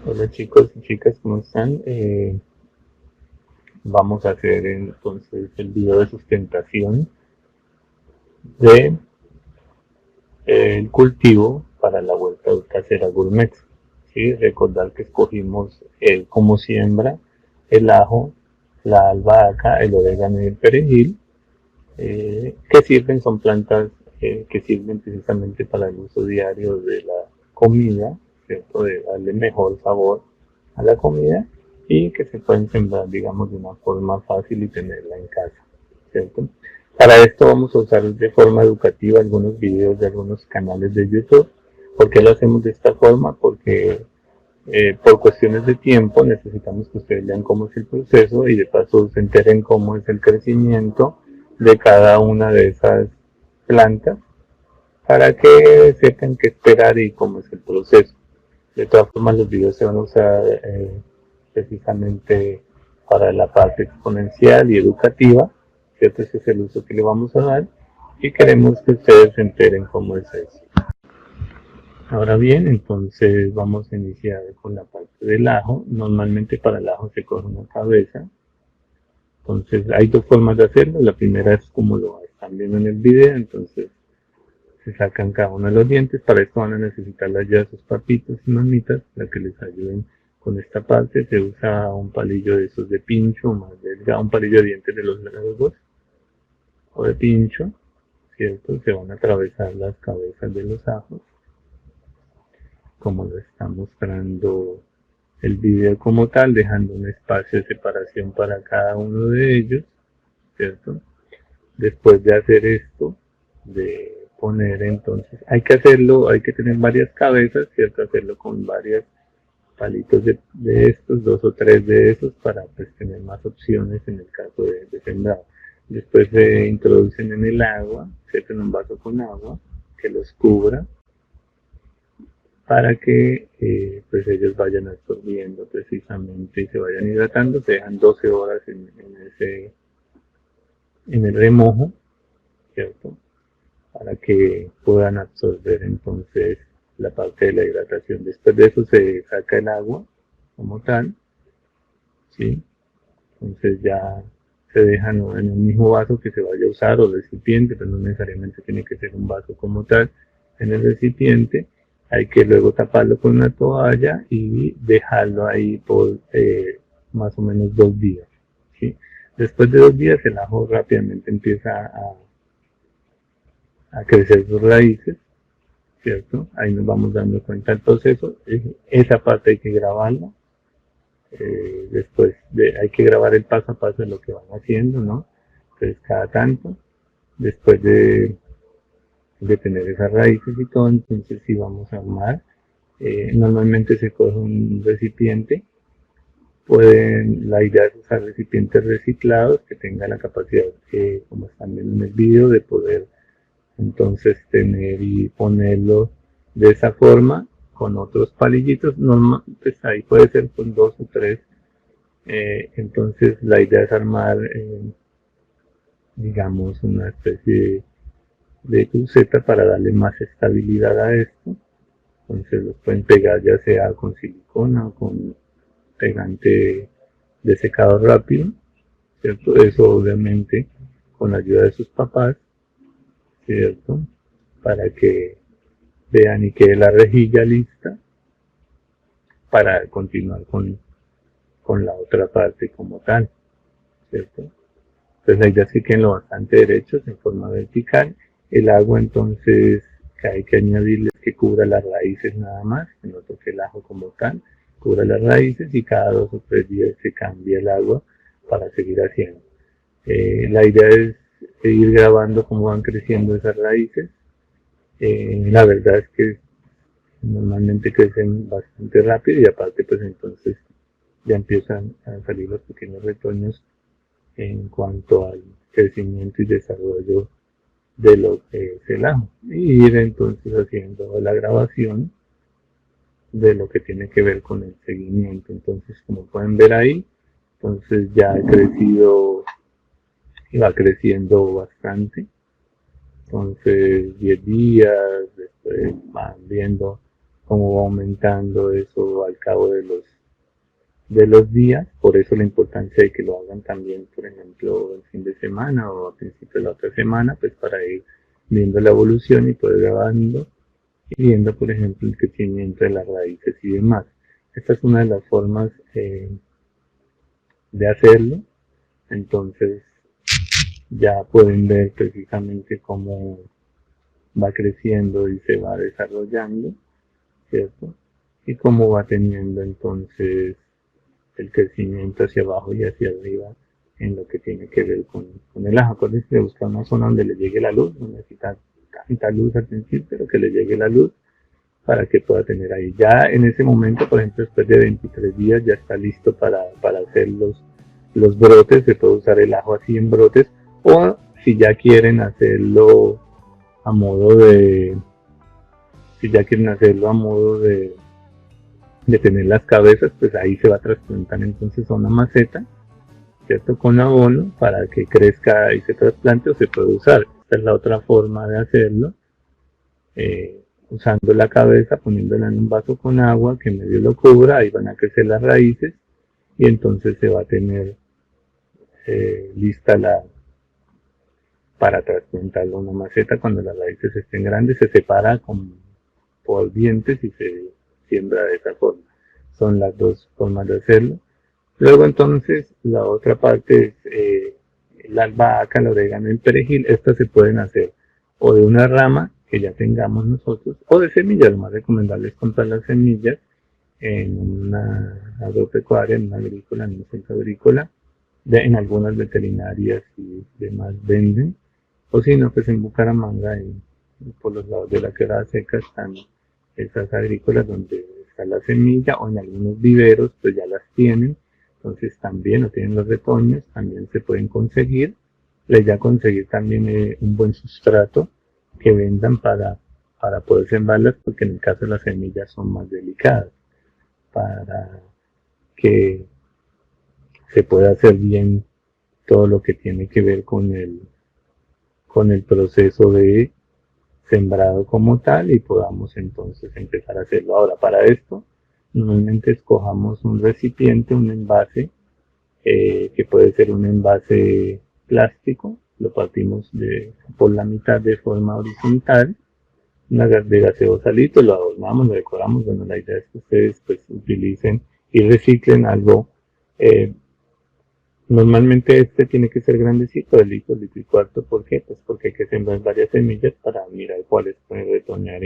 Hola chicos y chicas, ¿cómo están? Vamos a hacer entonces el video de sustentación de el cultivo para la huerta casera gourmet. ¿Sí? Recordar que escogimos como siembra el ajo, la albahaca, el orégano y el perejil, que sirven, son plantas que sirven precisamente para el uso diario de la comida, ¿cierto? De darle mejor sabor a la comida y que se pueden sembrar, digamos, de una forma fácil y tenerla en casa, ¿cierto? Para esto vamos a usar de forma educativa algunos videos de algunos canales de YouTube. ¿Por qué lo hacemos de esta forma? Porque por cuestiones de tiempo necesitamos que ustedes vean cómo es el proceso y de paso se enteren cómo es el crecimiento de cada una de esas plantas para que sepan qué esperar y cómo es el proceso. De todas formas, los videos se van a usar precisamente para la parte exponencial y educativa, ¿cierto? Ese es el uso que le vamos a dar y queremos que ustedes se enteren cómo es eso. Ahora bien, entonces vamos a iniciar con la parte del ajo. Normalmente para el ajo se coge una cabeza. Entonces hay dos formas de hacerlo. La primera es como lo están viendo en el video. Entonces se sacan cada uno de los dientes. Para esto van a necesitar ya sus papitos y mamitas para que les ayuden con esta parte. Se usa un palillo de esos de pincho, más delgado, un palillo de dientes de los largos o de pincho, ¿cierto? Se van a atravesar las cabezas de los ajos, como lo está mostrando el video como tal, dejando un espacio de separación para cada uno de ellos, ¿cierto? Después de hacer esto, de poner entonces, hay que hacerlo, hay que tener varias cabezas, ¿cierto? Hacerlo con varios palitos de estos, dos o tres de esos, para pues tener más opciones en el caso de sembrado. Después se introducen en el agua, ¿cierto? En un vaso con agua que los cubra para que pues ellos vayan absorbiendo precisamente y se vayan hidratando. Se dejan 12 horas en el remojo, ¿cierto? Para que puedan absorber entonces la parte de la hidratación. Después de eso se saca el agua como tal, ¿sí? Entonces ya se dejan en un mismo vaso que se vaya a usar o recipiente, pero no necesariamente tiene que ser un vaso como tal. En el recipiente hay que luego taparlo con una toalla y dejarlo ahí por más o menos 2 días. ¿Sí? Después de 2 días el ajo rápidamente empieza a crecer sus raíces, ¿cierto? Ahí nos vamos dando cuenta del proceso. Esa parte hay que grabarla. Después hay que grabar el paso a paso de lo que van haciendo, ¿no? Entonces cada tanto, después de tener esas raíces y todo, entonces sí vamos a armar. Normalmente se coge un recipiente, la idea es usar recipientes reciclados que tengan la capacidad, como están viendo en el video, de poder entonces tener y ponerlo de esa forma con otros palillitos. Normal, pues ahí puede ser con dos o tres. Entonces la idea es armar, digamos, una especie de cruceta para darle más estabilidad a esto. Entonces los pueden pegar ya sea con silicona o con pegante de secado rápido, ¿cierto? Eso obviamente con la ayuda de sus papás, ¿cierto? Para que vean y quede la rejilla lista para continuar con la otra parte como tal, ¿cierto? Entonces la idea es que queden lo bastante derechos en forma vertical. El agua entonces que hay que añadirles que cubra las raíces nada más, que no toque el ajo como tal, cubra las raíces y cada 2 o 3 días se cambia el agua para seguir haciendo. La idea es seguir grabando cómo van creciendo esas raíces. La verdad es que normalmente crecen bastante rápido y aparte pues entonces ya empiezan a salir los pequeños retoños en cuanto al crecimiento y desarrollo de lo que es el ajo. Y ir entonces haciendo la grabación de lo que tiene que ver con el seguimiento. Entonces, como pueden ver ahí, entonces ya ha crecido y va creciendo bastante. Entonces, 10 días, después van viendo cómo va aumentando eso al cabo de los días. Por eso la importancia de que lo hagan también, por ejemplo, el fin de semana o a principio de la otra semana, pues para ir viendo la evolución y poder grabando y viendo, por ejemplo, el crecimiento de las raíces y demás. Esta es una de las formas de hacerlo. Entonces ya pueden ver precisamente cómo va creciendo y se va desarrollando, ¿cierto? Y cómo va teniendo entonces el crecimiento hacia abajo y hacia arriba en lo que tiene que ver con el ajo. Acuérdense de buscar una zona donde le llegue la luz, no necesita tanta luz al principio, pero que le llegue la luz para que pueda tener ahí. Ya en ese momento, por ejemplo, después de 23 días ya está listo para hacer los brotes. Se puede usar el ajo así en brotes, o si ya quieren hacerlo a modo de, si ya quieren hacerlo a modo de tener las cabezas, pues ahí se va a trasplantar entonces a una maceta, ¿cierto? Con abono para que crezca y se trasplante, o se puede usar. Esta es la otra forma de hacerlo, usando la cabeza, poniéndola en un vaso con agua que medio lo cubra, ahí van a crecer las raíces y entonces se va a tener lista para trasplantarlo a una maceta. Cuando las raíces estén grandes se separa por dientes y se siembra de esa forma. Son las dos formas de hacerlo. Luego entonces la otra parte es la albahaca, el orégano y el perejil. Estas se pueden hacer o de una rama que ya tengamos nosotros, o de semillas. Lo más recomendable es comprar las semillas en una agropecuaria, en una agrícola, en un centro agrícola, en algunas veterinarias y demás venden, o si no, pues en Bucaramanga, por los lados de la Quebrada Seca, están esas agrícolas donde está la semilla, o en algunos viveros pues ya las tienen. Entonces también, o tienen los retoños, también se pueden conseguir. La idea es conseguir también un buen sustrato que vendan para poder sembrarlas, porque en el caso de las semillas son más delicadas, para que se pueda hacer bien todo lo que tiene que ver con el proceso de sembrado como tal, y podamos entonces empezar a hacerlo. Ahora, para esto normalmente escojamos un recipiente, un envase, que puede ser un envase plástico. Lo partimos por la mitad de forma horizontal, de gaseosa litro, lo adornamos, lo decoramos. Bueno, la idea es que ustedes pues utilicen y reciclen algo. Normalmente este tiene que ser grandecito, de litro y cuarto. ¿Por qué? Pues porque hay que sembrar varias semillas para mirar cuáles pueden retoñar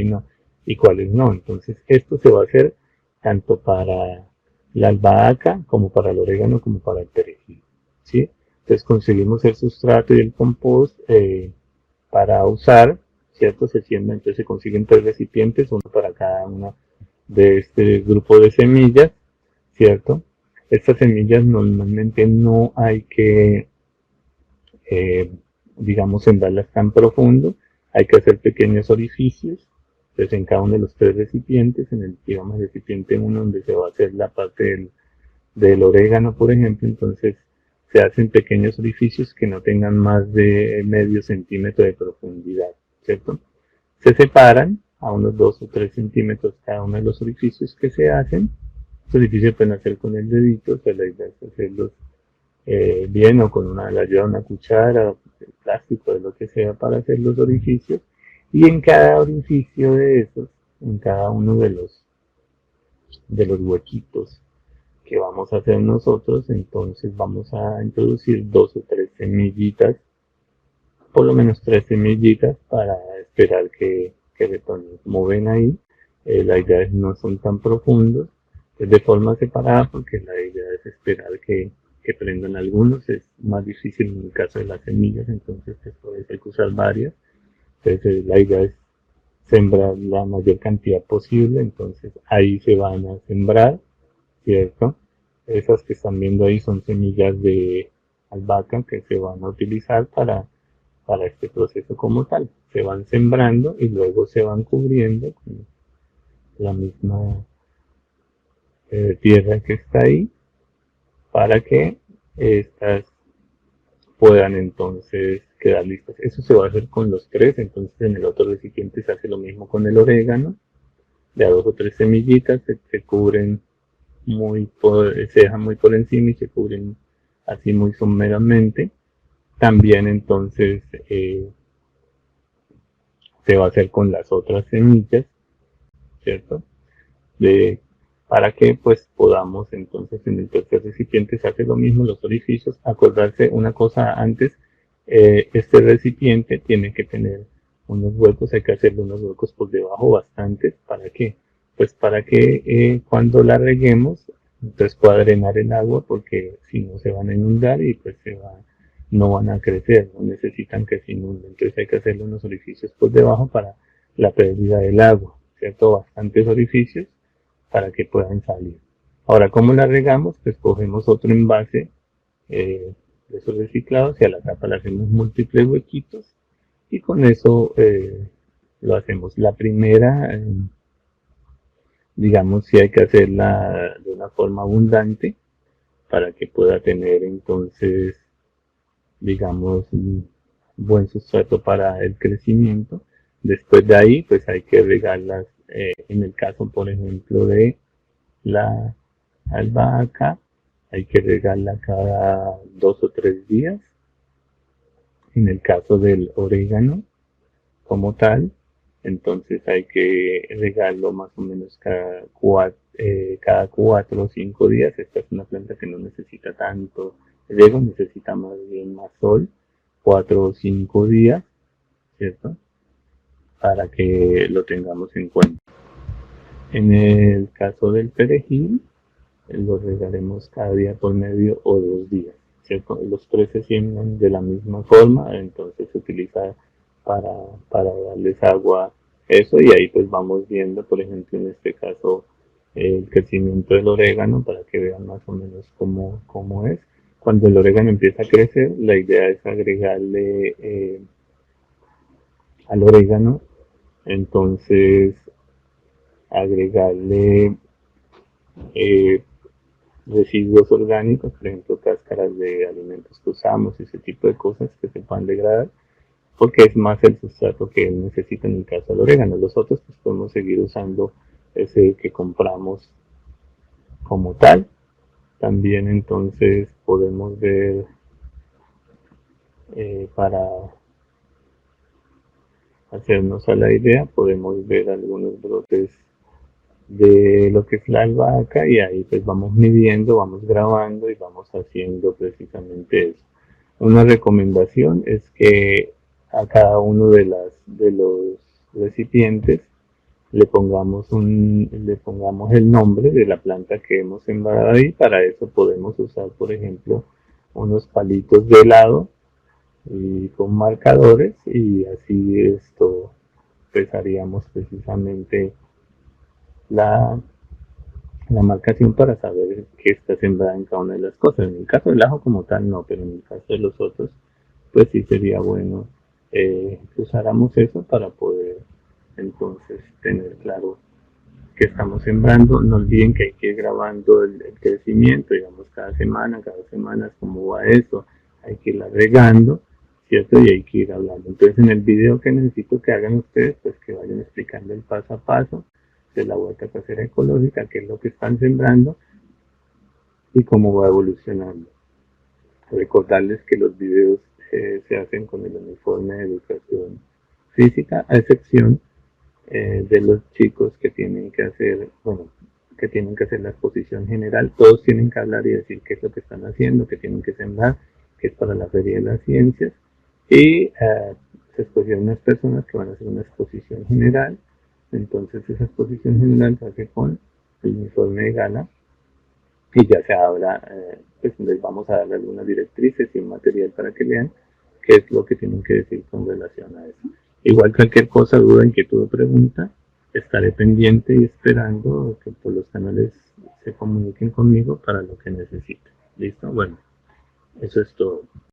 y cuáles no. Entonces esto se va a hacer tanto para la albahaca como para el orégano como para el perejil, ¿sí? Entonces conseguimos el sustrato y el compost para usar, ¿cierto? Se siembra, entonces se consiguen 3 recipientes, uno para cada una de este grupo de semillas, ¿cierto? Estas semillas normalmente no hay que, eh, digamos, sembrarlas tan profundo. Hay que hacer pequeños orificios. Entonces en cada uno de los 3 recipientes, en el, digamos, recipiente 1 donde se va a hacer la parte del orégano, por ejemplo, entonces se hacen pequeños orificios que no tengan más de medio centímetro de profundidad, ¿cierto? Se separan a unos 2 o 3 centímetros cada uno de los orificios que se hacen. Los orificios se pueden hacer con el dedito, pues la idea es hacerlos bien, o con la ayuda de una cuchara, o el plástico, de lo que sea, para hacer los orificios. Y en cada orificio de esos, en cada uno de los huequitos que vamos a hacer nosotros, entonces vamos a introducir 2 o 3 semillitas, por lo menos 3 semillitas, para esperar que retoñen. Como ven ahí, la idea es no son tan profundos, es de forma separada, porque la idea es esperar que prendan algunos. Es más difícil en el caso de las semillas, entonces pues, hay que usar varias. Entonces la idea es sembrar la mayor cantidad posible, entonces ahí se van a sembrar, ¿cierto? Esas que están viendo ahí son semillas de albahaca que se van a utilizar para este proceso como tal. Se van sembrando y luego se van cubriendo con la misma tierra que está ahí, para que estas puedan entonces quedar listas. Eso se va a hacer con los 3. Entonces en el otro recipiente se hace lo mismo con el orégano, de a 2 o 3 semillitas, se cubren se dejan muy por encima y se cubren así muy someramente. También entonces se va a hacer con las otras semillas, ¿cierto? De, para que pues podamos entonces en el tercer recipiente se hace lo mismo, los orificios. Acordarse una cosa antes, este recipiente tiene que tener unos huecos, hay que hacerle unos huecos por debajo bastantes. ¿Para qué? Pues para que cuando la reguemos entonces pueda drenar el agua, porque si no se van a inundar y pues no van a crecer, no necesitan que se inunden. Entonces hay que hacerle unos orificios por debajo para la pérdida del agua, ¿cierto? Bastantes orificios para que puedan salir. Ahora, ¿cómo la regamos? Pues cogemos otro envase de esos reciclados y a la tapa le hacemos múltiples huequitos y con eso lo hacemos. La primera, digamos, si hay que hacerla de una forma abundante para que pueda tener entonces, digamos, un buen sustrato para el crecimiento. Después de ahí, pues hay que regarlas, en el caso, por ejemplo, de la albahaca, hay que regarla cada 2 o 3 días. En el caso del orégano, como tal, entonces hay que regarlo más o menos cada 4 o 5 días. Esta es una planta que no necesita tanto riego, necesita más bien más sol, 4 o 5 días, ¿cierto? Para que lo tengamos en cuenta. En el caso del perejil, lo regaremos cada día por medio o 2 días, ¿cierto? Los tres se siembran de la misma forma, entonces se utiliza para, para darles agua eso, y ahí pues vamos viendo, por ejemplo, en este caso, el crecimiento del orégano para que vean más o menos cómo es. Cuando el orégano empieza a crecer, la idea es agregarle al orégano, entonces agregarle eh, residuos orgánicos, por ejemplo, cáscaras de alimentos que usamos, ese tipo de cosas que se puedan degradar, porque es más el sustrato que él necesita en el caso del orégano. Los otros pues podemos seguir usando ese que compramos como tal. También entonces podemos ver para hacernos a la idea, podemos ver algunos brotes de lo que es la albahaca y ahí pues vamos midiendo, vamos grabando y vamos haciendo precisamente eso. Una recomendación es que a cada uno de los recipientes le pongamos el nombre de la planta que hemos sembrado ahí. Para eso podemos usar, por ejemplo, unos palitos de helado y con marcadores, y así esto pues haríamos precisamente la la marcación para saber qué está sembrada en cada una de las cosas. En el caso del ajo como tal no, pero en el caso de los otros, pues sí sería bueno que usáramos eso para poder entonces tener claro qué estamos sembrando. No olviden que hay que ir grabando el crecimiento, digamos cada semana, cómo va eso, hay que irla regando, ¿cierto? Y hay que ir hablando. Entonces en el video que necesito que hagan ustedes, pues que vayan explicando el paso a paso de la huerta casera ecológica, qué es lo que están sembrando y cómo va evolucionando. Recordarles que los videos se hacen con el uniforme de educación física, a excepción de los chicos que tienen que hacer, bueno, que tienen que hacer la exposición general. Todos tienen que hablar y decir qué es lo que están haciendo, qué tienen que sembrar, que es para la Feria de las Ciencias. Y se escogieron unas personas que van a hacer una exposición general. Entonces esa exposición general se hace con el uniforme de gala y ya se habla, pues les vamos a dar algunas directrices y un material para que lean qué es lo que tienen que decir con relación a eso. Igual cualquier cosa, duda, inquietud o pregunta, estaré pendiente y esperando que por los canales se comuniquen conmigo para lo que necesiten. ¿Listo? Bueno, eso es todo.